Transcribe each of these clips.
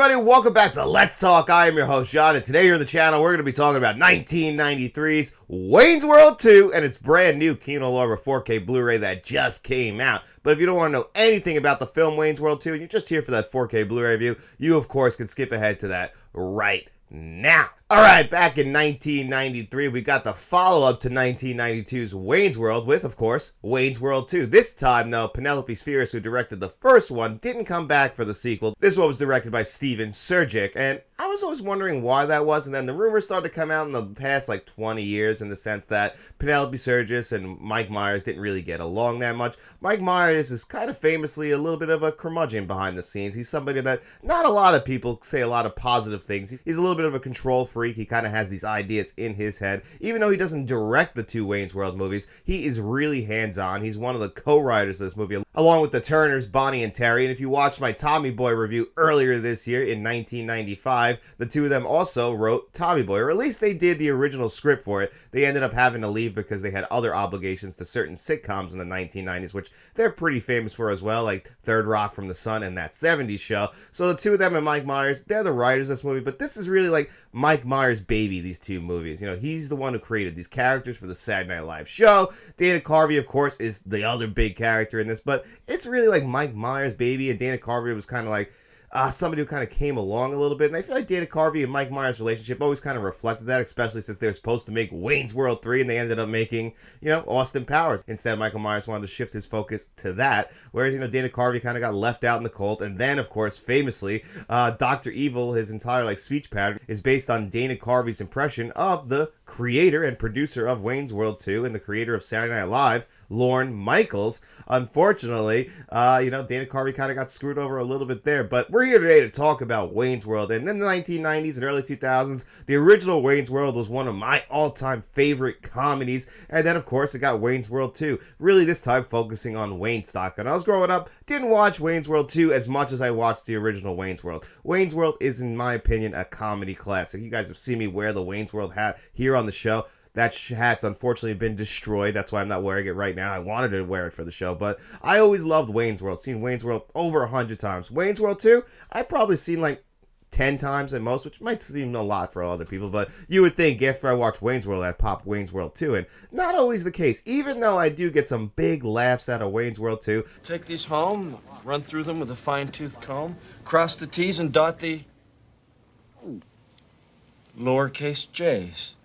everybody, welcome back to Let's Talk. I am your host, John, and today here on the channel, we're going to be talking about 1993's Wayne's World 2 and its brand new Kino Lorber 4K Blu-ray that just came out. But if you don't want to know anything about the film Wayne's World 2 and you're just here for that 4K Blu-ray review, you, of course, can skip ahead to that right now. Alright, back in 1993, we got the follow-up to 1992's Wayne's World with, of course, Wayne's World 2. This time, though, Penelope Spheeris, who directed the first one, didn't come back for the sequel. This one was directed by Steven Surgic, and I was always wondering why that was, and then the rumors started to come out in the past, 20 years, in the sense that Penelope Surgic and Mike Myers didn't really get along that much. Mike Myers is kind of famously a little bit of a curmudgeon behind the scenes. He's somebody that not a lot of people say a lot of positive things. He's a little bit of a control freak. He kind of has these ideas in his head. Even though he doesn't direct the two Wayne's World movies, he is really hands-on. He's one of the co-writers of this movie, along with the Turners, Bonnie and Terry. And if you watched my Tommy Boy review earlier this year in 1995, the two of them also wrote Tommy Boy, or at least they did the original script for it. They ended up having to leave because they had other obligations to certain sitcoms in the 1990s, which they're pretty famous for as well, like Third Rock from the Sun and That 70s Show. So the two of them and Mike Myers, they're the writers of this movie, but this is really like Mike Myers' baby, these two movies. You know, he's the one who created these characters for the Saturday Night Live show. Dana Carvey, of course, is the other big character in this, but it's really like Mike Myers' baby, and Dana Carvey was kind of like somebody who kind of came along a little bit. And I feel like Dana Carvey and Mike Myers' relationship always kind of reflected that, especially since they were supposed to make Wayne's World 3 and they ended up making, Austin Powers. Instead, Michael Myers wanted to shift his focus to that, whereas, Dana Carvey kind of got left out in the cold. And then, of course, famously, Dr. Evil, his entire speech pattern is based on Dana Carvey's impression of the creator and producer of Wayne's World 2 and the creator of Saturday Night Live, Lorne Michaels. Unfortunately, Dana Carvey kind of got screwed over a little bit there, but we're here today to talk about Wayne's World. And in the 1990s and early 2000s, the original Wayne's World was one of my all-time favorite comedies, and then, of course, it got Wayne's World 2, really this time focusing on Wayne stock. And I was growing up, didn't watch Wayne's World 2 as much as I watched the original Wayne's World. Wayne's World is, in my opinion, a comedy classic. You guys have seen me wear the Wayne's World hat here on the show. That hat's unfortunately been destroyed. That's why I'm not wearing it right now. I wanted to wear it for the show, but I always loved Wayne's World. Seen Wayne's World over 100 times. Wayne's World 2, I've probably seen 10 times at most, which might seem a lot for other people, but you would think after I watched Wayne's World, I'd pop Wayne's World 2, and not always the case, even though I do get some big laughs out of Wayne's World 2. Take these home, run through them with a fine-tooth comb, cross the T's and dot the lowercase j's.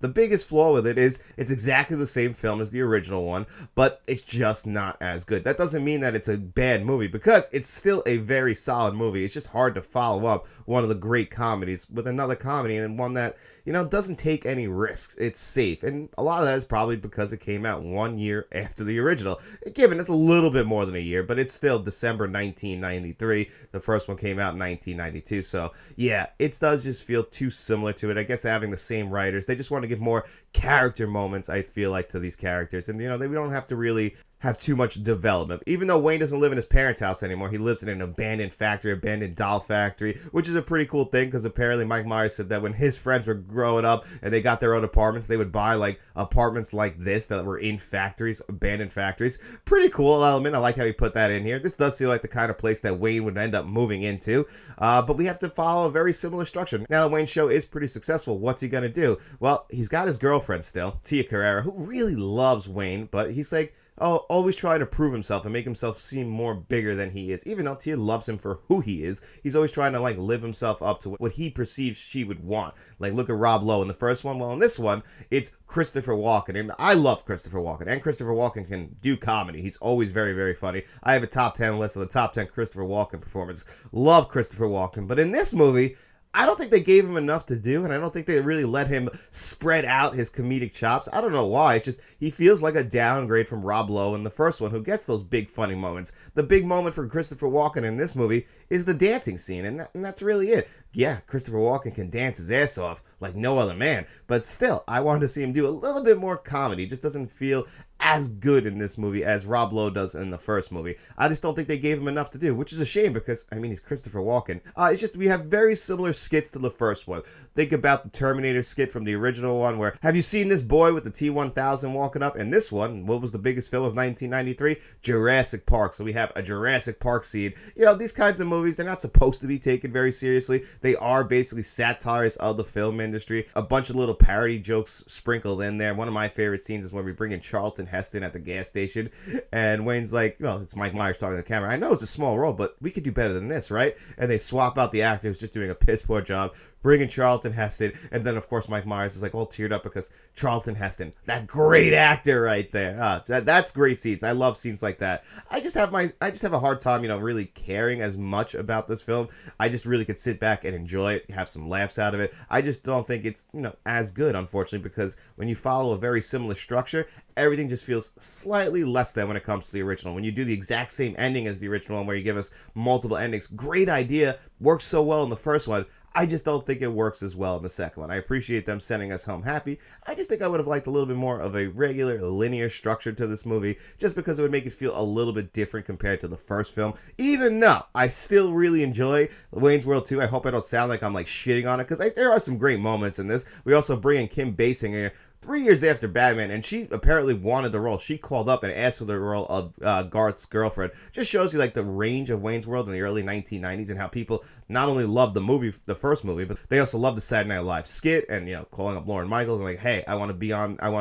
The biggest flaw with it is it's exactly the same film as the original one, but it's just not as good. That doesn't mean that it's a bad movie, because it's still a very solid movie. It's just hard to follow up one of the great comedies with another comedy, and one that, doesn't take any risks. It's safe, and a lot of that is probably because it came out 1 year after the original. Given it's a little bit more than a year, but it's still December 1993. The first one came out in 1992, so yeah, it does just feel too similar to it. I guess having the same writers, they just want to give more character moments, I feel like, to these characters, and they don't have to really have too much development. Even though Wayne doesn't live in his parents' house anymore, he lives in an abandoned factory, abandoned doll factory, which is a pretty cool thing, because apparently Mike Myers said that when his friends were growing up and they got their own apartments, they would buy apartments like this that were in factories, abandoned factories. Pretty cool element. I like how he put that in here. This does seem like the kind of place that Wayne would end up moving into, but we have to follow a very similar structure. Now the Wayne show is pretty successful. What's he gonna do? Well, he's got his girlfriend still, Tia Carrere, who really loves Wayne, but he's always trying to prove himself and make himself seem more bigger than he is. Even though Tia loves him for who he is, he's always trying to live himself up to what he perceives she would want. Look at Rob Lowe in the first one. Well, in this one, it's Christopher Walken, and I love Christopher Walken, and Christopher Walken can do comedy. He's always very, very funny. I have a top 10 list of the top 10 Christopher Walken performances. Love Christopher Walken, but in this movie, I don't think they gave him enough to do, and I don't think they really let him spread out his comedic chops. I don't know why. It's just he feels like a downgrade from Rob Lowe in the first one, who gets those big funny moments. The big moment for Christopher Walken in this movie is the dancing scene, and that's really it. Yeah, Christopher Walken can dance his ass off, like no other man. But still, I wanted to see him do a little bit more comedy. It just doesn't feel as good in this movie as Rob Lowe does in the first movie. I just don't think they gave him enough to do, which is a shame because, I mean, he's Christopher Walken. It's just we have very similar skits to the first one. Think about the Terminator skit from the original one where, have you seen this boy with the T-1000 walking up? And this one, what was the biggest film of 1993? Jurassic Park. So we have a Jurassic Park scene. You know, these kinds of movies, they're not supposed to be taken very seriously. They are basically satires of the film industry. A bunch of little parody jokes sprinkled in there. One of my favorite scenes is when we bring in Charlton Heston at the gas station. And Wayne's like, well, it's Mike Myers talking to the camera. I know it's a small role, but we could do better than this, right? And they swap out the actor who's just doing a piss poor job, bringing Charlton Heston, and then of course Mike Myers is like all teared up because Charlton Heston, that great actor right there. That's great scenes. I love scenes like that. I just have a hard time, really caring as much about this film. I just really could sit back and enjoy it, have some laughs out of it. I just don't think it's as good, unfortunately, because when you follow a very similar structure, everything just feels slightly less than when it comes to the original. When you do the exact same ending as the original one, where you give us multiple endings, great idea, works so well in the first one. I just don't think it works as well in the second one. I appreciate them sending us home happy. I just think I would have liked a little bit more of a regular, linear structure to this movie, just because it would make it feel a little bit different compared to the first film. Even though I still really enjoy Wayne's World 2. I hope I don't sound like I'm like shitting on it, because there are some great moments in this. We also bring in Kim Basinger 3 years after Batman, and she apparently wanted the role. She called up and asked for the role of Garth's girlfriend. Just shows you like the range of Wayne's World in the early 1990s and how people not only loved the movie, the first movie, but they also loved the Saturday Night Live skit and calling up Lorne Michaels and like, hey, I want to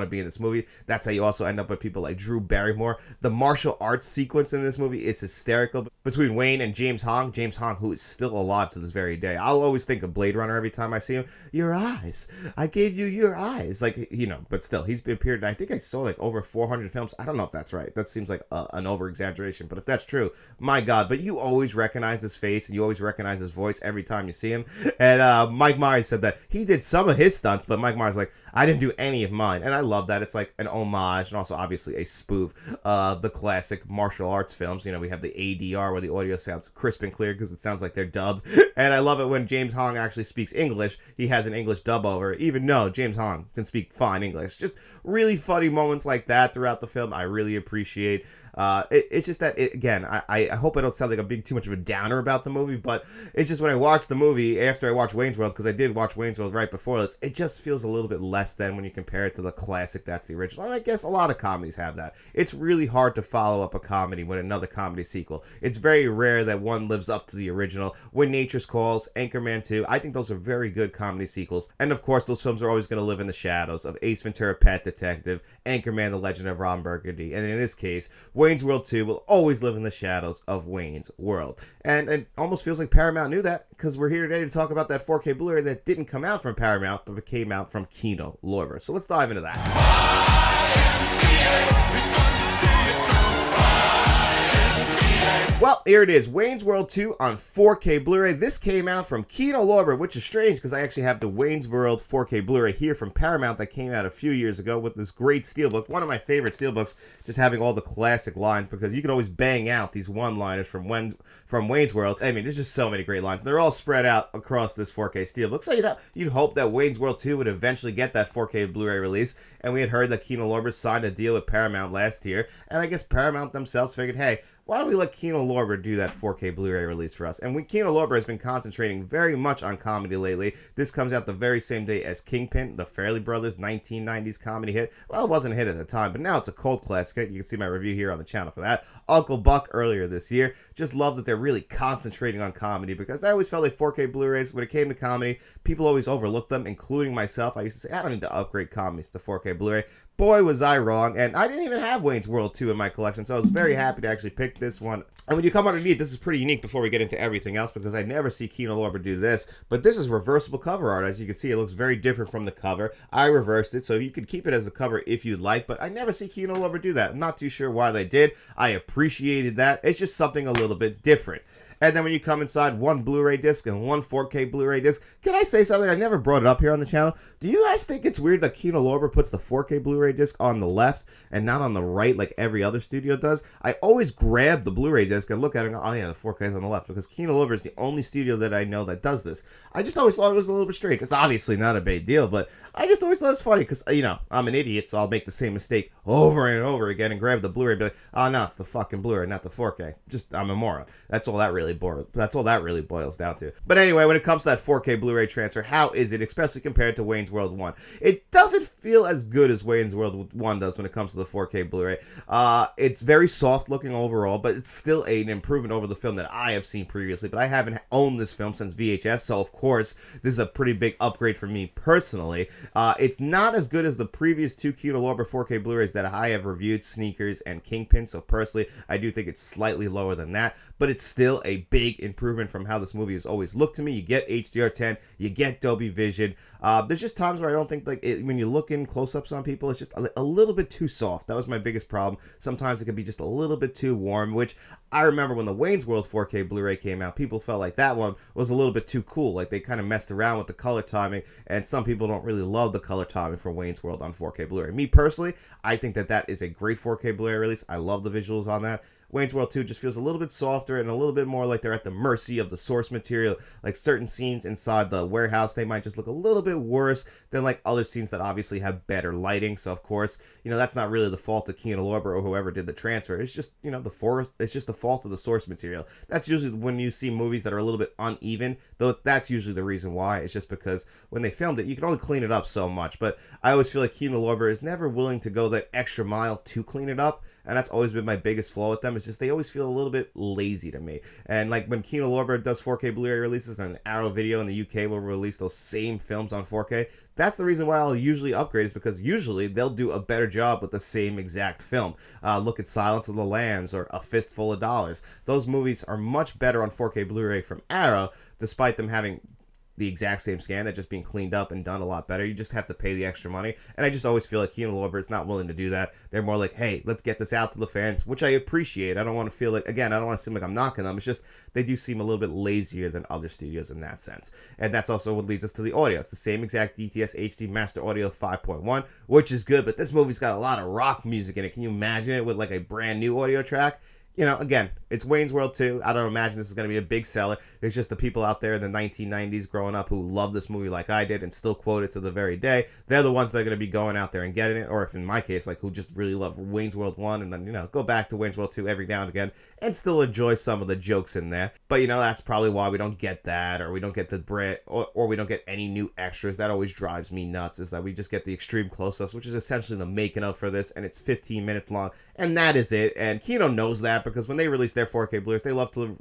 be in this movie. That's how you also end up with people like Drew Barrymore. The martial arts sequence in this movie is hysterical between Wayne and James Hong. James Hong, who is still alive to this very day. I'll always think of Blade Runner every time I see him. Your eyes, I gave you your eyes, like but still, he's appeared in, I think I saw like over 400 films. I don't know if that's right. That seems like an over-exaggeration, but if that's true, my God. But you always recognize his face, and you always recognize his voice every time you see him. And Mike Myers said that he did some of his stunts, but Mike Myers like, I didn't do any of mine. And I love that. It's like an homage and also obviously a spoof of the classic martial arts films. We have the ADR where the audio sounds crisp and clear because it sounds like they're dubbed. And I love it when James Hong actually speaks English. He has an English dub over, even though James Hong can speak fine English. Just really funny moments like that throughout the film. I really appreciate. It's just that, again, I hope I don't sound like I'm being too much of a downer about the movie, but it's just when I watch the movie after I watch Wayne's World, because I did watch Wayne's World right before this, it just feels a little bit less than when you compare it to the classic that's the original. And I guess a lot of comedies have that. It's really hard to follow up a comedy with another comedy sequel. It's very rare that one lives up to the original. When Nature's Calls, Anchorman 2, I think those are very good comedy sequels. And of course, those films are always going to live in the shadows of Ace Ventura: Pet Detective, Anchorman: The Legend of Ron Burgundy, and in this case, Wayne's World 2 will always live in the shadows of Wayne's World. And it almost feels like Paramount knew that, because we're here today to talk about that 4K Blu-ray that didn't come out from Paramount, but came out from Kino Lorber. So let's dive into that. Well, here it is, Wayne's World 2 on 4K Blu-ray. This came out from Kino Lorber, which is strange because I actually have the Wayne's World 4K Blu-ray here from Paramount that came out a few years ago with this great steelbook. One of my favorite steelbooks, just having all the classic lines, because you can always bang out these one-liners from Wayne's World. I mean, there's just so many great lines. They're all spread out across this 4K steelbook. So you'd hope that Wayne's World 2 would eventually get that 4K Blu-ray release. And we had heard that Kino Lorber signed a deal with Paramount last year. And I guess Paramount themselves figured, hey, why don't we let Kino Lorber do that 4K Blu-ray release for us? And Kino Lorber has been concentrating very much on comedy lately. This comes out the very same day as Kingpin, the Farrelly Brothers 1990s comedy hit. Well, it wasn't a hit at the time, but now it's a cult classic hit. You can see my review here on the channel for that. Uncle Buck earlier this year. Just love that they're really concentrating on comedy, because I always felt like 4K Blu-rays, when it came to comedy, people always overlooked them, including myself. I used to say, I don't need to upgrade comedies to 4K Blu-ray. Boy, was I wrong, and I didn't even have Wayne's World 2 in my collection, so I was very happy to actually pick this one. And when you come underneath, this is pretty unique before we get into everything else, because I never see Kino Lorber do this, but this is reversible cover art. As you can see, it looks very different from the cover. I reversed it, so you could keep it as the cover if you'd like, but I never see Kino Lorber do that. I'm not too sure why they did. I appreciated that. It's just something a little bit different. And then when you come inside, one Blu-ray disc and one 4K Blu-ray disc. Can I say something? I never brought it up here on the channel. Do you guys think it's weird that Kino Lorber puts the 4K Blu-ray disc on the left and not on the right like every other studio does? I always grab the Blu-ray disc and look at it and go, oh yeah, the 4K is on the left, because Kino Lorber is the only studio that I know that does this. I just always thought it was a little bit strange. It's obviously not a big deal, but I just always thought it was funny because, you know, I'm an idiot, so I'll make the same mistake over and over again and grab the Blu-ray and be like, oh no, it's the fucking Blu-ray, not the 4K. Just, I'm a moron. That's all that really boils down to. But anyway, when it comes to that 4K Blu-ray transfer, how is it, especially compared to Wayne's World 1? It doesn't feel as good as Wayne's World 1 does when it comes to the 4K Blu-ray. It's very soft looking overall, but it's still an improvement over the film that I have seen previously. But I haven't owned this film since VHS, so of course, this is a pretty big upgrade for me personally. It's not as good as the previous two Kino Lorber 4K Blu-rays that I have reviewed, Sneakers and Kingpin, so personally, I do think it's slightly lower than that, but it's still a big improvement from how this movie has always looked to me. You get HDR10, you get Dolby Vision. There's just times where I don't think, like, when you look in close-ups on people, it's just a little bit too soft. That was my biggest problem. Sometimes it can be just a little bit too warm, which I remember when the Wayne's World 4K Blu-ray came out, people felt like that one was a little bit too cool. Like, they kind of messed around with the color timing, and some people don't really love the color timing for Wayne's World on 4K Blu-ray. Me personally, I think that is a great 4K Blu-ray release. I love the visuals on that. Wayne's World 2 just feels a little bit softer and a little bit more like they're at the mercy of the source material. Like certain scenes inside the warehouse, they might just look a little bit worse than like other scenes that obviously have better lighting. So of course, you know, that's not really the fault of Kino Lorber or whoever did the transfer. It's just, you know, it's just the fault of the source material. That's usually when you see movies that are a little bit uneven, though that's usually the reason why. It's just because when they filmed it, you can only clean it up so much. But I always feel like Kino Lorber is never willing to go that extra mile to clean it up. And that's always been my biggest flaw with them. It's just they always feel a little bit lazy to me. And like when Kino Lorber does 4K Blu-ray releases and Arrow Video in the UK will release those same films on 4K, that's the reason why I'll usually upgrade, is because usually they'll do a better job with the same exact film. Look at Silence of the Lambs or A Fistful of Dollars. Those movies are much better on 4K Blu-ray from Arrow, despite them having the exact same scan, that just being cleaned up and done a lot better. You just have to pay the extra money, and I just always feel like Kino Lorber is not willing to do that. They're more like, hey, let's get this out to the fans, which I appreciate. I don't want to feel like, again, I don't want to seem like I'm knocking them. It's just they do seem a little bit lazier than other studios in that sense. And that's also what leads us to the audio. It's the same exact DTS HD Master Audio 5.1, which is good, but this movie's got a lot of rock music in it. Can you imagine it with like a brand new audio track? You know, again, it's Wayne's World 2. I don't imagine this is going to be a big seller. There's just the people out there in the 1990s growing up who love this movie like I did and still quote it to the very day. They're the ones that are going to be going out there and getting it. Or if in my case, like who just really love Wayne's World 1 and then, you know, go back to Wayne's World 2 every now and again and still enjoy some of the jokes in there. But, you know, that's probably why we don't get that, or we don't get the Brit, or we don't get any new extras. That always drives me nuts, is that we just get the extreme close-ups, which is essentially the making of for this, and it's 15 minutes long. And that is it. And Kino knows that, because when they release their 4K Blu-rays, they love to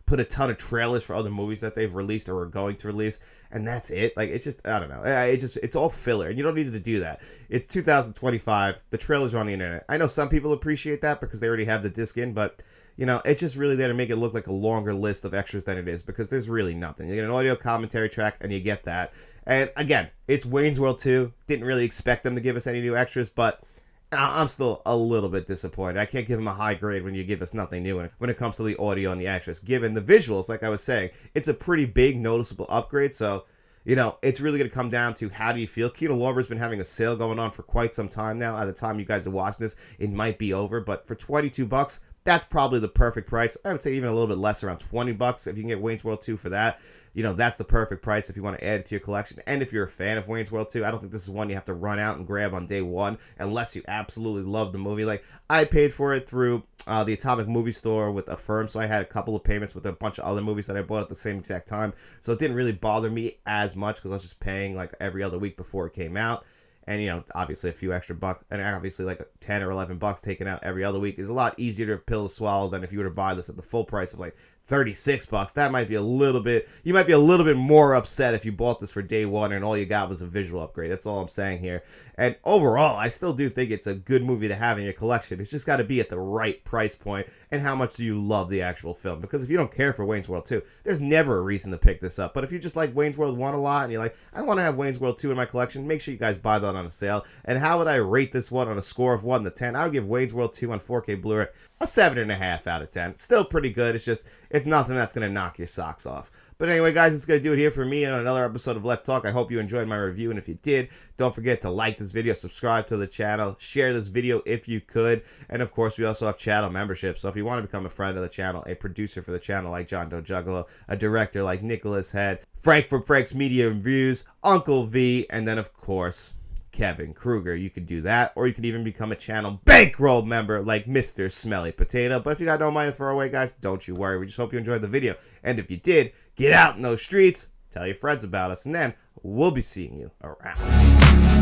put a ton of trailers for other movies that they've released or are going to release, and that's it. Like, it's just, I don't know. It's all filler, and you don't need to do that. It's 2025. The trailers are on the internet. I know some people appreciate that because they already have the disc in, but you know, it's just really there to make it look like a longer list of extras than it is, because there's really nothing. You get an audio commentary track, and you get that. And again, it's Wayne's World 2. Didn't really expect them to give us any new extras, but I'm still a little bit disappointed. I can't give them a high grade when you give us nothing new when it comes to the audio and the extras. Given the visuals, like I was saying, it's a pretty big, noticeable upgrade. So, you know, it's really going to come down to how do you feel. Kino Lorber's been having a sale going on for quite some time now. At the time you guys are watching this, it might be over. But for $22, that's probably the perfect price. I would say even a little bit less, around $20 if you can get Wayne's World 2 for that. You know, that's the perfect price if you want to add it to your collection. And if you're a fan of Wayne's World 2, I don't think this is one you have to run out and grab on day one unless you absolutely love the movie. Like, I paid for it through the Atomic Movie Store with Affirm, so I had a couple of payments with a bunch of other movies that I bought at the same exact time. So it didn't really bother me as much because I was just paying like every other week before it came out. And, you know, obviously a few extra bucks, and obviously like 10 or 11 bucks taken out every other week is a lot easier to pill to swallow than if you were to buy this at the full price of like $36. That might be a little bit, you might be a little bit more upset if you bought this for day one and all you got was a visual upgrade. That's all I'm saying here. And overall, I still do think it's a good movie to have in your collection. It's just got to be at the right price point, and how much do you love the actual film? Because if you don't care for Wayne's World 2, there's never a reason to pick this up. But if you just like Wayne's World 1 a lot and you're like, I want to have Wayne's World 2 in my collection, make sure you guys buy that on a sale. And how would I rate this one on a score of 1 to 10? I would give Wayne's World 2 on 4K Blu-ray a 7.5 out of 10. Still pretty good. It's just, it's nothing that's going to knock your socks off. But anyway, guys, it's going to do it here for me on another episode of Let's Talk. I hope you enjoyed my review, and if you did, don't forget to like this video, subscribe to the channel, share this video if you could, and of course, we also have channel memberships. So if you want to become a friend of the channel, a producer for the channel like John Doe Juggalo, a director like Nicholas Head, Frank from Frank's Media Reviews, Uncle V, and then of course, Kevin Kruger. You could do that, or you could even become a channel bankroll member like Mr. Smelly Potato. But if you got no money to throw away, guys, don't you worry. We just hope you enjoyed the video. And if you did, get out in those streets, tell your friends about us, and then we'll be seeing you around.